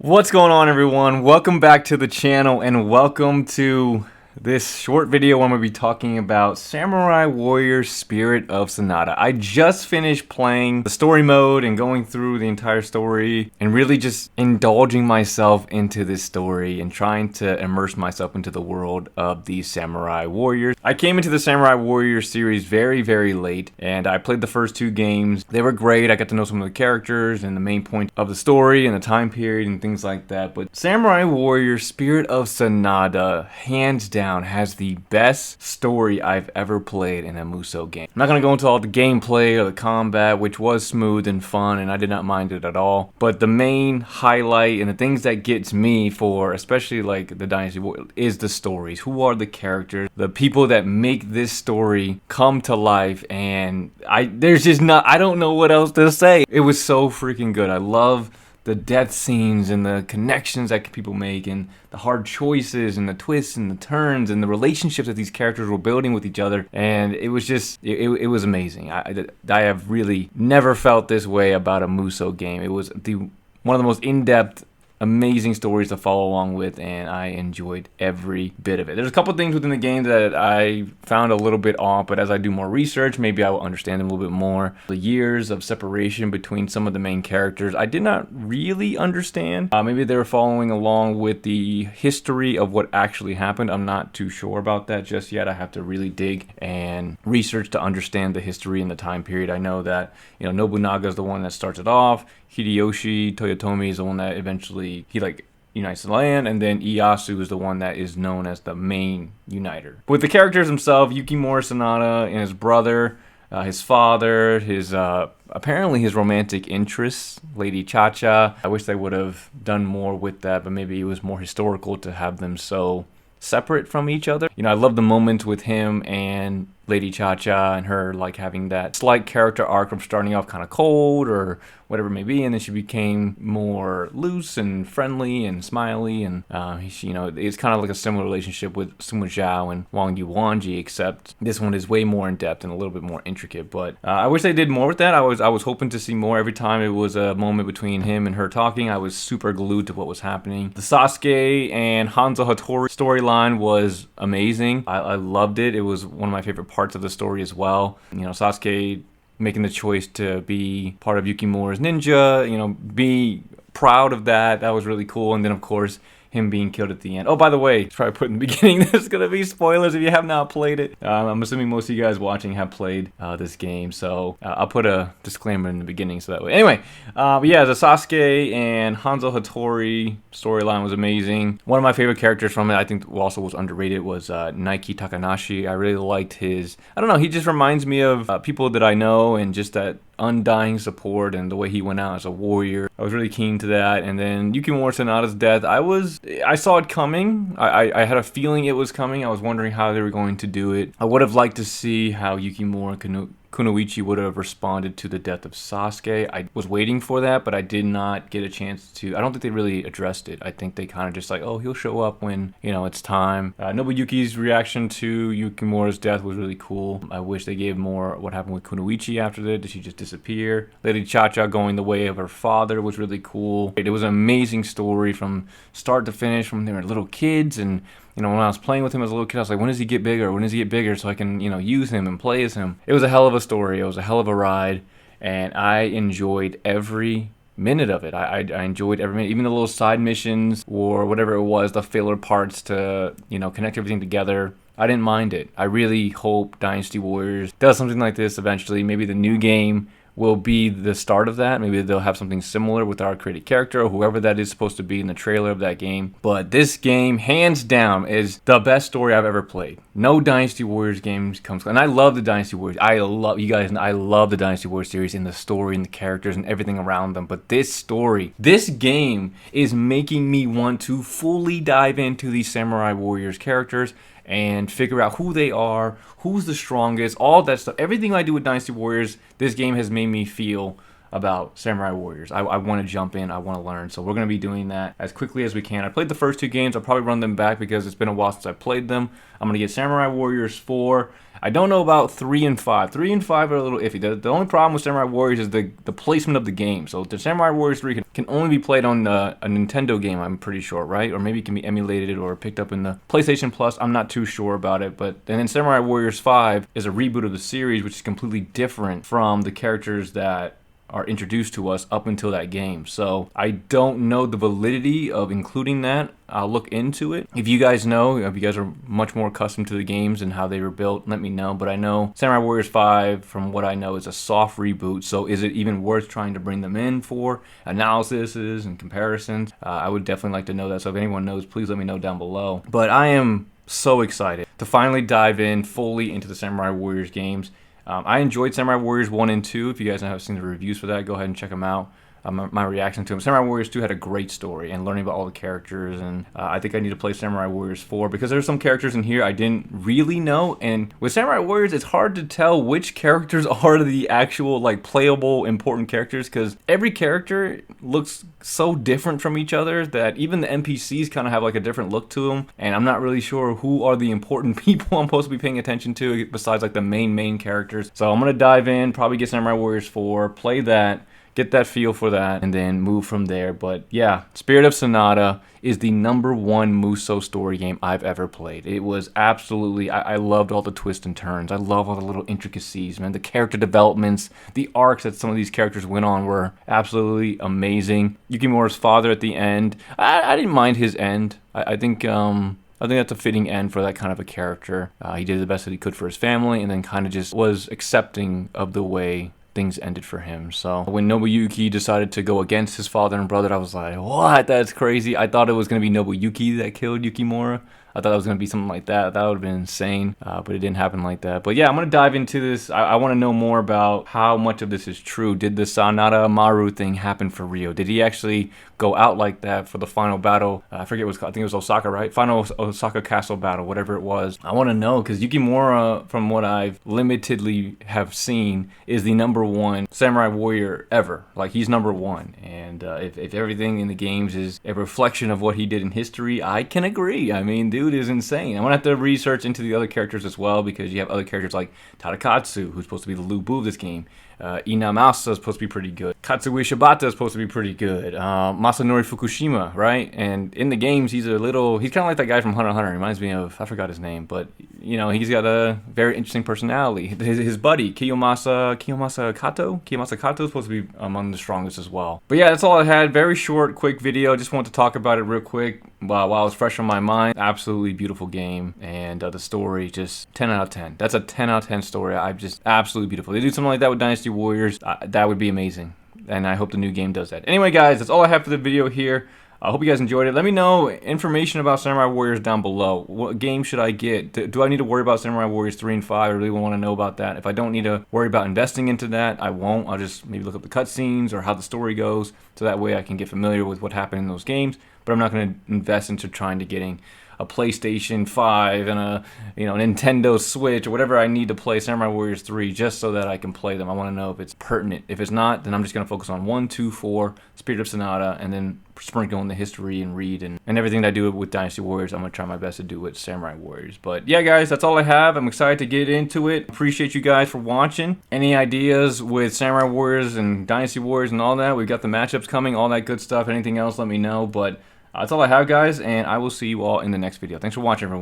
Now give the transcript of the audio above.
What's going on, everyone? Welcome back to the channel and welcome to this short video where I'm going to be talking about Samurai Warrior Spirit of Sanada. I just finished playing the story mode and going through the entire story and really just indulging myself into this story and trying to immerse myself into the world of these Samurai Warriors. I came into the Samurai Warrior series very late, and I played the first two games. They were great. I got to know some of the characters and the main point of the story and the time period and things like that. But Samurai Warrior Spirit of Sanada, hands down, has the best story I've ever played in a Musou game. I'm not going to go into all the gameplay or the combat, which was smooth and fun, and I did not mind it at all. But the main highlight and the things that gets me for, especially like the Dynasty War, is the stories. Who are the characters? The people that make this story come to life, and I don't know what else to say. It was so freaking good. I love the death scenes and the connections that people make and the hard choices and the twists and the turns and the relationships that these characters were building with each other, and it was just it was amazing. I have really never felt this way about a Musou game. It was one of the most in-depth, amazing stories to follow along with, and I enjoyed every bit of it. There's a couple things within the game that I found a little bit off, but as I do more research, maybe I will understand them a little bit more. The years of separation between some of the main characters, I did not really understand. Maybe they were following along with the history of what actually happened. I'm not too sure about that just yet. I have to really dig and research to understand the history and the time period. I know that, Nobunaga is the one that starts it off. Hideyoshi Toyotomi is the one that eventually unites the land, and then Ieyasu is the one that is known as the main uniter. But with the characters themselves, Yukimura Sanada and his brother, his father, his apparently his romantic interests, Lady Cha-Cha. I wish they would have done more with that, but maybe it was more historical to have them so separate from each other. I love the moments with him and Lady Cha-Cha and her having that slight character arc from starting off kind of cold or whatever it may be, and then she became more loose and friendly and smiley, and it's kind of like a similar relationship with Sima Zhao and Wang Yuanji, except this one is way more in depth and a little bit more intricate. But I wish they did more with that. I was hoping to see more. Every time it was a moment between him and her talking, I was super glued to what was happening. The Sasuke and Hanzo Hattori storyline was amazing. I loved it. It was one of my favorite parts of the story as well. Sasuke making the choice to be part of Yukimura's ninja, be proud of that. That was really cool. And then, of course, him being killed at the end. Oh, by the way, it's probably put in the beginning, there's going to be spoilers if you have not played it. I'm assuming most of you guys watching have played this game, so I'll put a disclaimer in the beginning so that way. Anyway, yeah, the Sasuke and Hanzo Hattori storyline was amazing. One of my favorite characters from it, I think also was underrated, was Naiki Takanashi. I really liked his, I don't know, he just reminds me of people that I know, and just that undying support and the way he went out as a warrior. I was really keen to that. And then Yukimura Sanada's death, I saw it coming. I had a feeling it was coming. I was wondering how they were going to do it. I would have liked to see how Yukimura Kunoichi would have responded to the death of Sasuke. I was waiting for that, but I did not get a chance to. I don't think they really addressed it. I think they kind of just oh, he'll show up when, it's time. Nobuyuki's reaction to Yukimura's death was really cool. I wish they gave more what happened with Kunoichi after that. Did she just disappear? Lady Cha-Cha going the way of her father was really cool. It was an amazing story from start to finish, from they were little kids, and when I was playing with him as a little kid, I was like, when does he get bigger? When does he get bigger so I can, use him and play as him? It was a hell of a story. It was a hell of a ride, and I enjoyed every minute of it. I enjoyed every minute, even the little side missions or whatever it was, the filler parts to, connect everything together. I didn't mind it. I really hope Dynasty Warriors does something like this eventually. Maybe the new game will be the start of that. Maybe they'll have something similar with our created character or whoever that is supposed to be in the trailer of that game. But this game, hands down, is the best story I've ever played. No Dynasty Warriors games comes, and I love the Dynasty Warriors. I love the Dynasty Warriors series and the story and the characters and everything around them. But this game is making me want to fully dive into these Samurai Warriors characters and figure out who they are, who's the strongest, all that stuff. Everything I do with Dynasty Warriors, this game has made me feel about Samurai Warriors. I want to jump in. I want to learn. So we're going to be doing that as quickly as we can. I played the first 2 games. I'll probably run them back because it's been a while since I played them. I'm going to get Samurai Warriors 4. I don't know about 3 and 5. 3 and 5 are a little iffy. The only problem with Samurai Warriors is the placement of the game. So the Samurai Warriors 3 can only be played on a Nintendo game, I'm pretty sure, right? Or maybe it can be emulated or picked up in the PlayStation Plus. I'm not too sure about it. And then Samurai Warriors 5 is a reboot of the series, which is completely different from the characters that are introduced to us up until that game. So I don't know the validity of including that. I'll look into it. If you guys know, if you guys are much more accustomed to the games and how they were built, let me know. But I know Samurai Warriors 5, from what I know, is a soft reboot. So is it even worth trying to bring them in for analyses and comparisons? I would definitely like to know that. So if anyone knows, please let me know down below. But I am so excited to finally dive in fully into the Samurai Warriors games. I enjoyed Samurai Warriors 1 and 2. If you guys haven't seen the reviews for that, go ahead and check them out. My reaction to them. Samurai Warriors 2 had a great story and learning about all the characters, and I think I need to play Samurai Warriors 4 because there's some characters in here I didn't really know, and with Samurai Warriors it's hard to tell which characters are the actual like playable important characters because every character looks so different from each other that even the NPCs kind of have like a different look to them, and I'm not really sure who are the important people I'm supposed to be paying attention to besides like the main characters. So I'm gonna dive in, probably get Samurai Warriors 4, play that, get that feel for that, and then move from there. But yeah, Spirit of Sanada is the #1 Musou story game I've ever played. It was absolutely, I loved all the twists and turns. I love all the little intricacies, man. The character developments, the arcs that some of these characters went on were absolutely amazing. Yukimura's father at the end, I didn't mind his end. I think that's a fitting end for that kind of a character. He did the best that he could for his family, and then kind of just was accepting of the way things ended for him. So when Nobuyuki decided to go against his father and brother, I was like, what? That's crazy. I thought it was going to be Nobuyuki that killed Yukimura. I thought it was going to be something like that. That would have been insane, but it didn't happen like that. But yeah, I'm going to dive into this. I want to know more about how much of this is true. Did the Sanada Maru thing happen for Ryo? Did he actually go out like that for the final battle? I forget what it was called. I think it was Osaka, right? Final Osaka Castle battle, whatever it was. I want to know because Yukimura, from what I've limitedly have seen, is the #1 samurai warrior ever. Like, he's #1. And if everything in the games is a reflection of what he did in history, I can agree. I mean, dude is insane. I'm gonna have to research into the other characters as well because you have other characters like Tadakatsu, who's supposed to be the Lu Bu of this game. Inamasa is supposed to be pretty good. Katsui Shibata is supposed to be pretty good. Masanori Fukushima, right? And in the games, he's kind of like that guy from Hunter x Hunter. He reminds me of, I forgot his name, but you know, he's got a very interesting personality. His buddy, Kiyomasa Kato is supposed to be among the strongest as well. But yeah, that's all I had. Very short, quick video. Just wanted to talk about it real quick while it was fresh on my mind. Absolutely beautiful game, and the story just 10 out of 10. That's a 10 out of 10 story. Just absolutely beautiful. They do something like that with Dynasty Warriors, that would be amazing, and I hope the new game does that. Anyway guys, that's all I have for the video here. I hope you guys enjoyed it. Let me know information about Samurai Warriors down below. What game should I get? Do I need to worry about Samurai Warriors 3 and 5? I really want to know about that. If I don't need to worry about investing into that, I won't. I'll just maybe look up the cutscenes or how the story goes, so that way I can get familiar with what happened in those games. But I'm not going to invest into trying to getting a PlayStation 5 and a Nintendo Switch or whatever I need to play Samurai Warriors 3 just so that I can play them. I want to know if it's pertinent. If it's not, then I'm just going to focus on 1, 2, 4, Spirit of Sanada, and then sprinkle in the history and read and everything that I do with Dynasty Warriors. I'm going to try my best to do with Samurai Warriors. But yeah guys, that's all I have. I'm excited to get into it. Appreciate you guys for watching. Any ideas with Samurai Warriors and Dynasty Warriors and all that? We've got the matchups coming, all that good stuff. Anything else, let me know. But that's all I have guys, and I will see you all in the next video. Thanks for watching everyone.